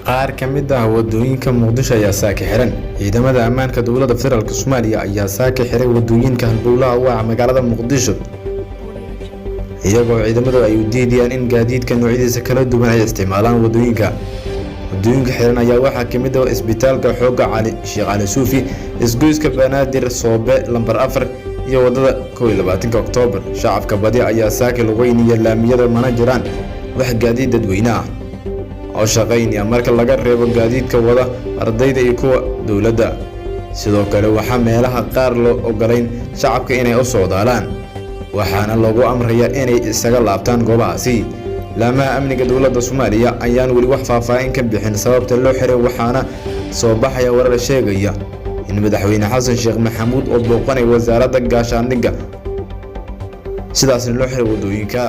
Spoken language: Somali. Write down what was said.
qaar ka mid ah wadooyinka Muqdisho ayaa saaka xiran ciidamada ammaanka dowladda federaalka Soomaaliya ayaa saaka xiray wadooyinka halbowlaha u ah magaalada Muqdisho iyagoo ciidamadu ay u diidayaan in gaadiidka noocyadiisa kala duwan ay isticmaalaan wadooyinka xiran ayaa waxaa ka mid ah isbitaalka xooga Sheekh Cali Suufi isgoyska Banaadir Soobe lambar 4 iyo wadada 21 Oktoobar shacabka badi ayaa saaka lugeynaya laamiyada mana jiraan wax gaadiid dadweyne ah oo shaqeynaya marka laga reebo gaadiidka wada ardayda iyo kuwa dawladda sidoo kale waxa meelaha qaar loo ogolayn shacabka inay u socdaalaan waxaana lagu amrayaa inay isaga laabtaan goobahaasi laamaha amniga dowladda Soomaaliya ayaan wali wax faahfaahin ka bixin sababta loo xiray waxaana soo baxaya warar sheegaya in madaxweyne Xasan Sheekh Maxamuud oo booqanay wasaaradda gaashaandhigga sidaas loo xiray wadooyinka